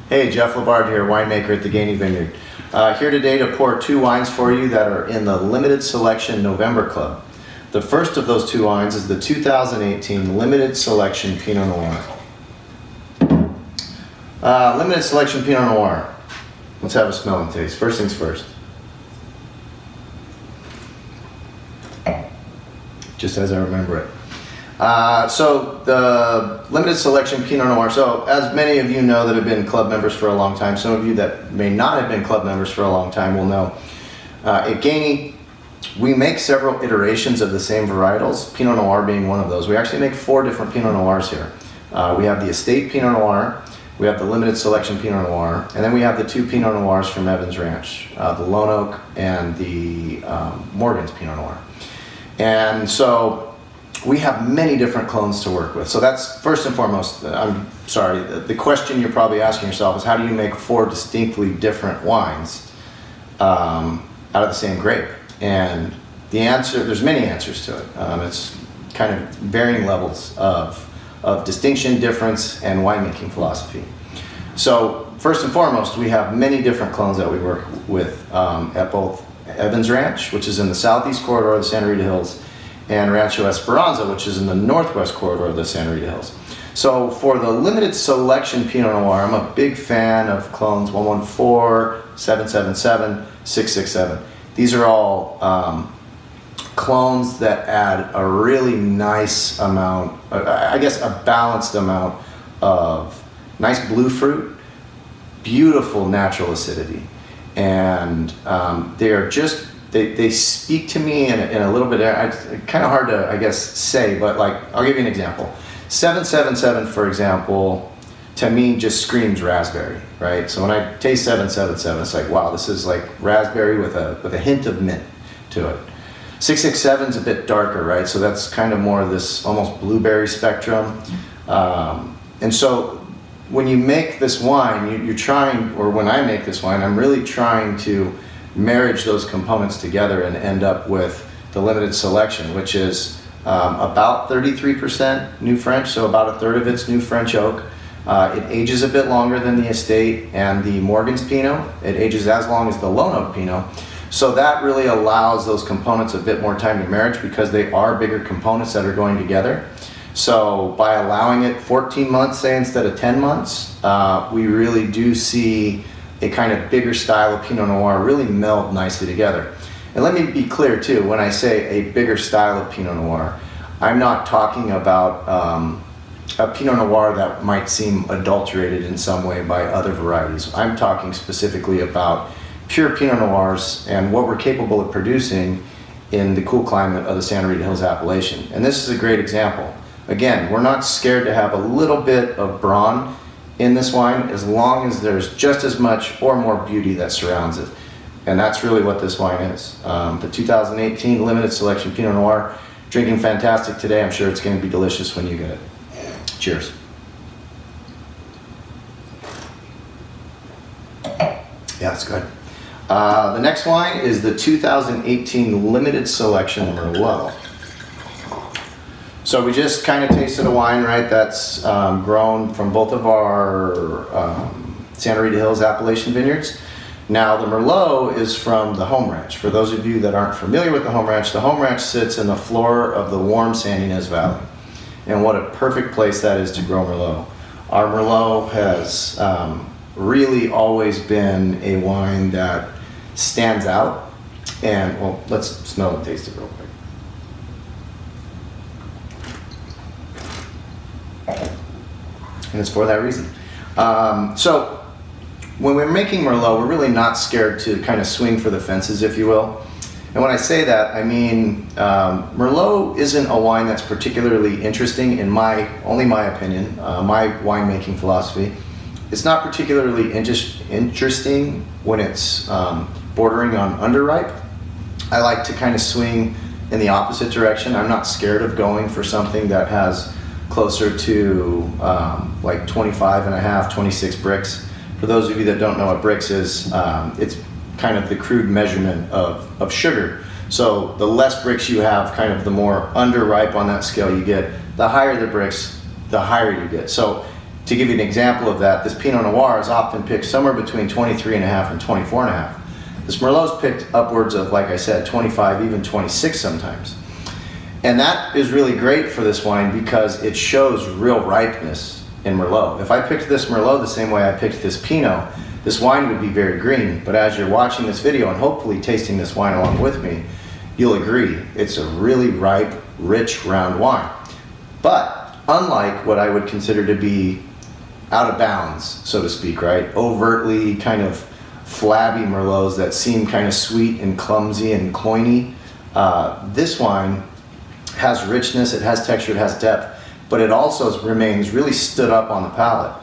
Hey, Jeff LeBard here, winemaker at the Gainey Vineyard. Here today to pour two wines for you that are in the Limited Selection November Club. The first of those two wines is the 2018 Limited Selection Pinot Noir. Limited Selection Pinot Noir. Let's have a smell and taste. First things first. Just as I remember it. So the Limited Selection Pinot Noir, so as many of you know that have been club members for a long time, some of you that may not have been club members for a long time will know, at Gainey, we make several iterations of the same varietals, Pinot Noir being one of those. We actually make 4 different Pinot Noirs here. We have the Estate Pinot Noir, we have the Limited Selection Pinot Noir, and then we have the 2 Pinot Noirs from Evans Ranch, the Lone Oak and the Morgan's Pinot Noir. And so we have many different clones to work with. So that's first and foremost, I'm sorry, the question you're probably asking yourself is how do you make 4 distinctly different wines out of the same grape? And the answer, there's many answers to it. It's kind of varying levels of distinction, difference, and winemaking philosophy. So first and foremost, we have many different clones that we work with at both Evans Ranch, which is in the southeast corridor of the Santa Rita Hills, and Rancho Esperanza, which is in the northwest corridor of the Santa Rita Hills. So for the Limited Selection Pinot Noir, I'm a big fan of clones 114, 777, 667. These are all clones that add a really nice amount, I guess a balanced amount of nice blue fruit, beautiful natural acidity, and they are just, they speak to me in a little bit, kind of hard to, I guess, say, but like, I'll give you an example. 777, for example, to me just screams raspberry, right? So when I taste 777, it's like, wow, this is like raspberry with a hint of mint to it. 667 is a bit darker, right? So that's kind of more of this almost blueberry spectrum. And so when you make this wine, you're trying, or when I make this wine, I'm really trying to marriage those components together and end up with the Limited Selection, which is about 33% New French, so about a third of it's New French oak. It ages a bit longer than the Estate and the Morgan's Pinot. It ages as long as the Lone Oak Pinot. So that really allows those components a bit more time to marriage because they are bigger components that are going together. So by allowing it 14 months, say, instead of 10 months, we really do see a kind of bigger style of Pinot Noir really meld nicely together. And let me be clear too, when I say a bigger style of Pinot Noir, I'm not talking about a Pinot Noir that might seem adulterated in some way by other varieties. I'm talking specifically about pure Pinot Noirs and what we're capable of producing in the cool climate of the Santa Rita Hills appellation. And this is a great example. Again, we're not scared to have a little bit of Braun in this wine as long as there's just as much or more beauty that surrounds it. And that's really what this wine is. The 2018 Limited Selection Pinot Noir, drinking fantastic today. I'm sure it's going to be delicious when you get it. Cheers. Yeah, it's good. The next wine is the 2018 Limited Selection Merlot. So we just kind of tasted a wine, right, that's grown from both of our Santa Rita Hills appellation vineyards. Now the Merlot is from the home ranch. For those of you that aren't familiar with the home ranch sits in the floor of the warm San Ynez Valley. And what a perfect place that is to grow Merlot. Our Merlot has really always been a wine that stands out. And, well, let's smell and taste it real quick. And it's for that reason. So when we're making Merlot, we're really not scared to kind of swing for the fences, if you will. And when I say that, I mean Merlot isn't a wine that's particularly interesting in only my opinion, my winemaking philosophy. It's not particularly interesting when it's bordering on underripe. I like to kind of swing in the opposite direction. I'm not scared of going for something that has closer to like 25 and a half, 26 bricks. For those of you that don't know what bricks is, it's kind of the crude measurement of sugar. So the less bricks you have, kind of the more underripe on that scale you get. The higher the bricks, the higher you get. So To give you an example of that, this Pinot Noir is often picked somewhere between 23.5 and 24.5. This Merlot is picked upwards of, like I said, 25, even 26 sometimes. And that is really great for this wine because it shows real ripeness in Merlot. If I picked this Merlot the same way I picked this Pinot, this wine would be very green. But as you're watching this video and hopefully tasting this wine along with me, you'll agree it's a really ripe, rich, round wine. But unlike what I would consider to be out of bounds, so to speak, right? Overtly kind of flabby Merlots that seem kind of sweet and clumsy and cloyny. This wine has richness, it has texture, it has depth, but it also remains really stood up on the palate.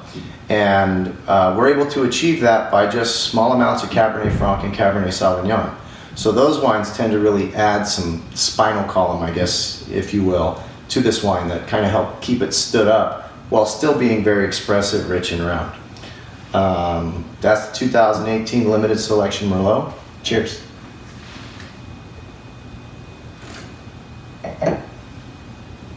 And we're able to achieve that by just small amounts of Cabernet Franc and Cabernet Sauvignon. So those wines tend to really add some spinal column, I guess, if you will, to this wine that kind of help keep it stood up while still being very expressive, rich, and round. That's the 2018 limited selection Merlot. Cheers.